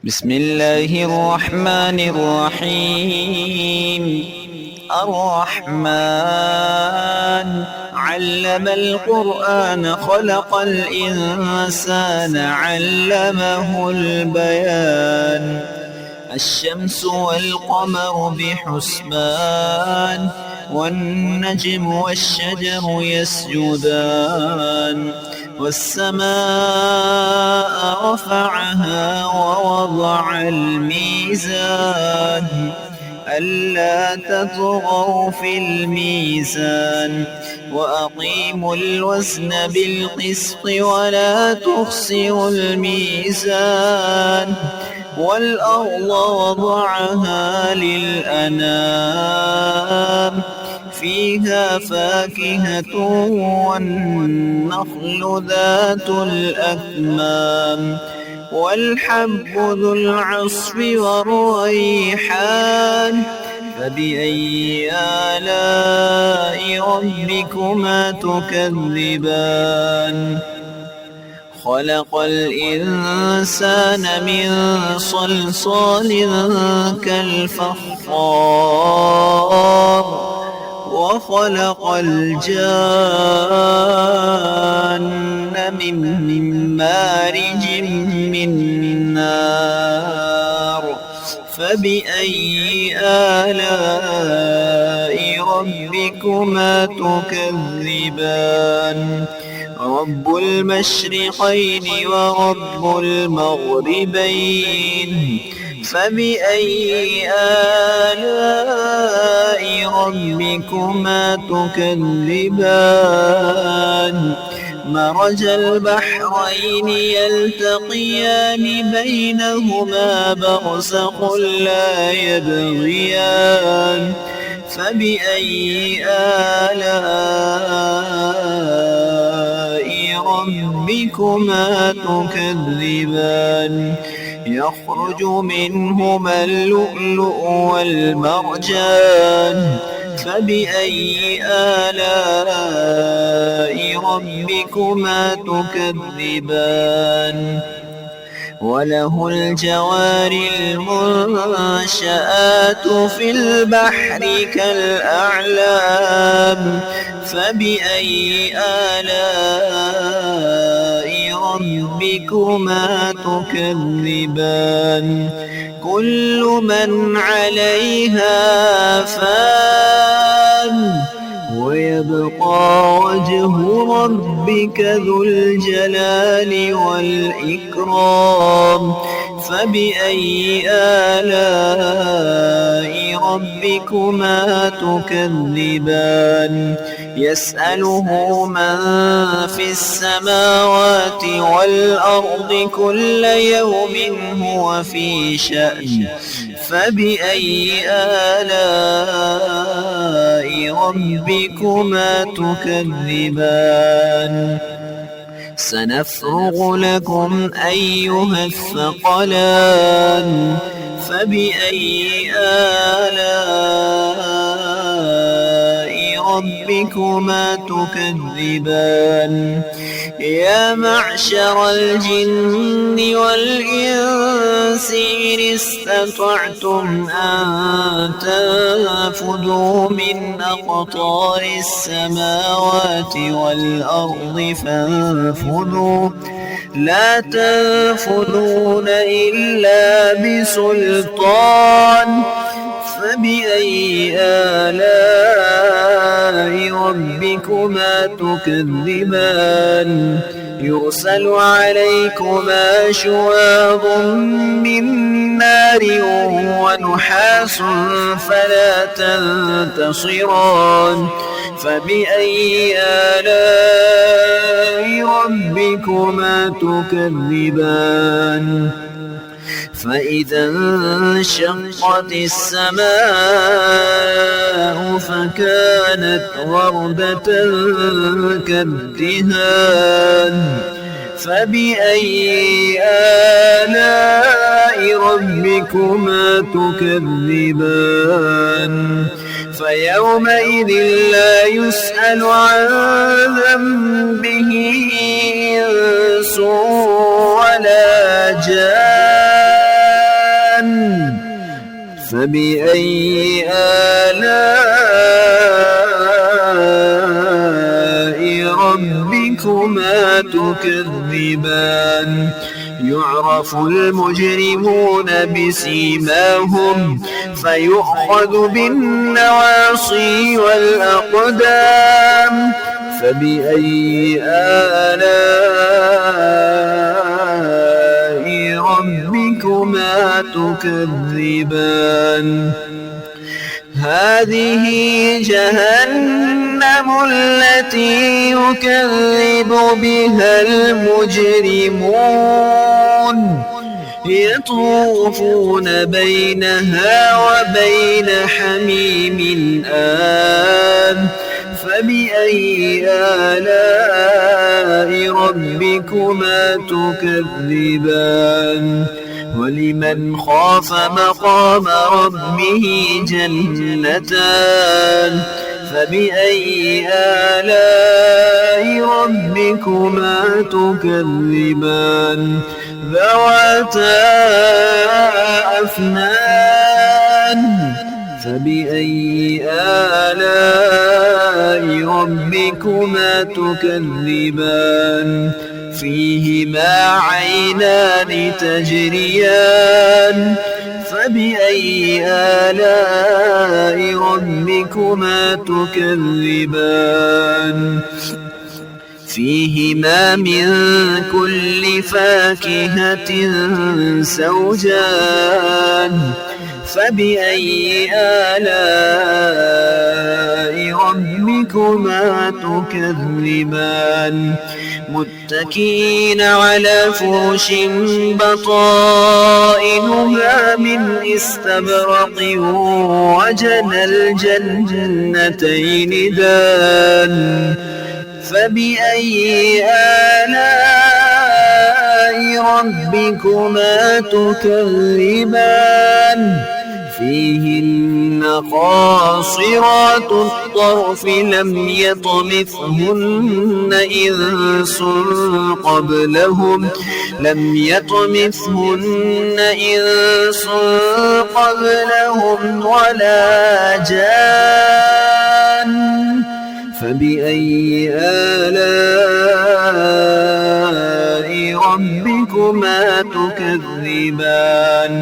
بسم الله الرحمن الرحيم. الرحمن علم القرآن خلق الإنسان علمه البيان. الشمس والقمر بحسبان والنجم والشجر يسجدان. والسماء رفعها ووضع الميزان ألا تطغوا في الميزان وأقيموا الوزن بالقسط ولا تخسروا الميزان. والأرض وضعها للأنام فيها فاكهة والنخل ذات الأكمام والحب ذو العصف والريحان. فبأي آلاء ربكما تكذبان؟ خلق الإنسان من صلصال كالفخار وخلق الجان من مارج من نار. فبأي آلاء ربكما تكذبان؟ رب المشرقين ورب المغربين. فبأي آلاء ربكما تكذبان؟ مرج البحرين يلتقيان بينهما برزخ لا يبغيان. فبأي آلاء ربكما تكذبان؟ يخرج منهما اللؤلؤ والمرجان. فبأي آلاء ربكما تكذبان؟ وله الجوار المنشآت في البحر كالأعلام. فبأي آلاء ربكما تكذبان؟ كل من عليها فان ويبقى وجه ربك ذو الجلال والإكرام. فبأي آلاء ربكما تكذبان؟ يسأله من في السماوات والأرض كل يوم هو في شأن. فبأي آلاء ربكما تكذبان؟ سنفرغ لكم أيها الثقلان. فبأي آلاء ربكما تكذبان؟ يا معشر الجن والإنس إن استطعتم أن تنفذوا من أقطار السماوات والأرض فانفذوا لا تنفذون إلا بسلطان. فبأي آلاء ربكما تكذبان؟ يرسل عليكما شواظ من نار ونحاس فلا تنتصران. فبأي آلاء ربكما تكذبان؟ فإذا انشقت السماء فكانت وردة كالدهان. فبأي آلاء ربكما تكذبان؟ فيومئذ لا يسأل عن ذنبه إنس ولا جان فبأي آلاء ربكما تكذبان يعرف المجرمون بسيماهم فيؤخذ بالنواصي والأقدام فبأي آلاء ربكما تكذبان هذه جهنم التي يكذب بها المجرمون يطوفون بينها وبين حميم آن فبأي آلاء ربكما تكذبان ولمن خاف مقام ربه جنتان فبأي آلاء ربكما تكذبان ذواتا أفنان فبأي آلاء ربكما تكذبان فيهما عينان تجريان فبأي آلاء ربكما تكذبان فيهما من كل فاكهة زوجان فبأي آلاء ربكما تكذبان متكئين على فرش بطائنها من استبرق وجنى الجنتين دان فبأي آلاء ربكما تكذبان فيهن قاصرات الطرف لم يطمثهن إنس قبلهم ولا جان فبأي آلاء ربكما تكذبان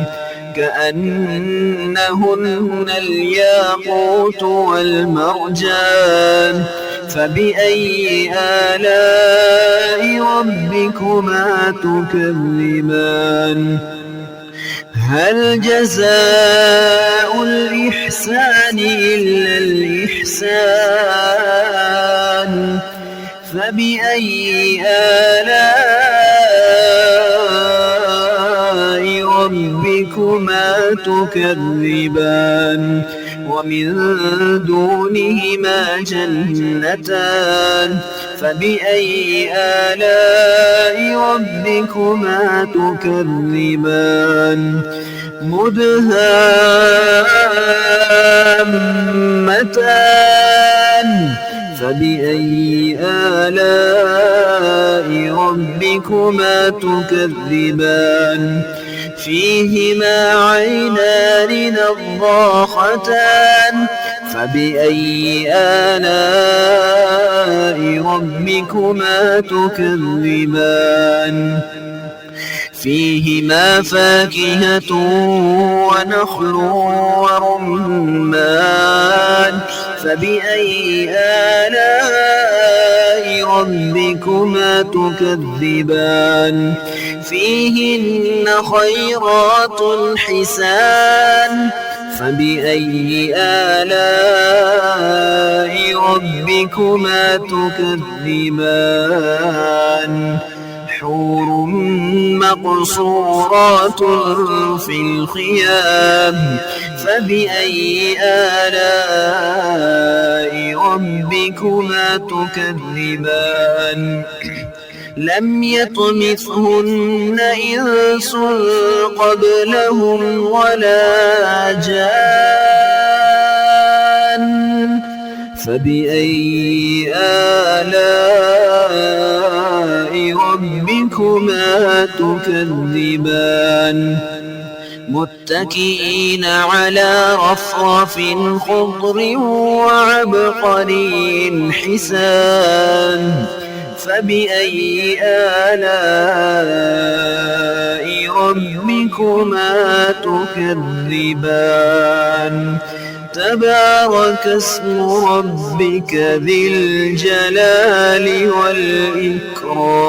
كأنهن الياقوت والمرجان فبأي آلاء ربكما تكذبان هل جزاء الإحسان إلا الإحسان فبأي آلاء ربكما تكذبان ومن دونهما جنتان فبأي آلاء ربكما تكذبان مدهامتان فبأي آلاء ربكما تكذبان فيهما عينان نضاختان فبأي آلاء ربكما تكذبان فيهما فاكهة ونخل ورمان فبأي آلاء ربكما تكذبان فيهن خيرات حسان فبأي آلاء ربكما تكذبان حور مقصورات في الخيام فبأي آلاء ربكما تكذبان لم يطمثهن إنس قبلهم ولا جان فبأي آلاء ربكما تكذبان متكئين على رفرف خضر وعبقري حسان فبأي آلاء ربكما تكذبان تبارك اسم ربك ذي الجلال والإكرام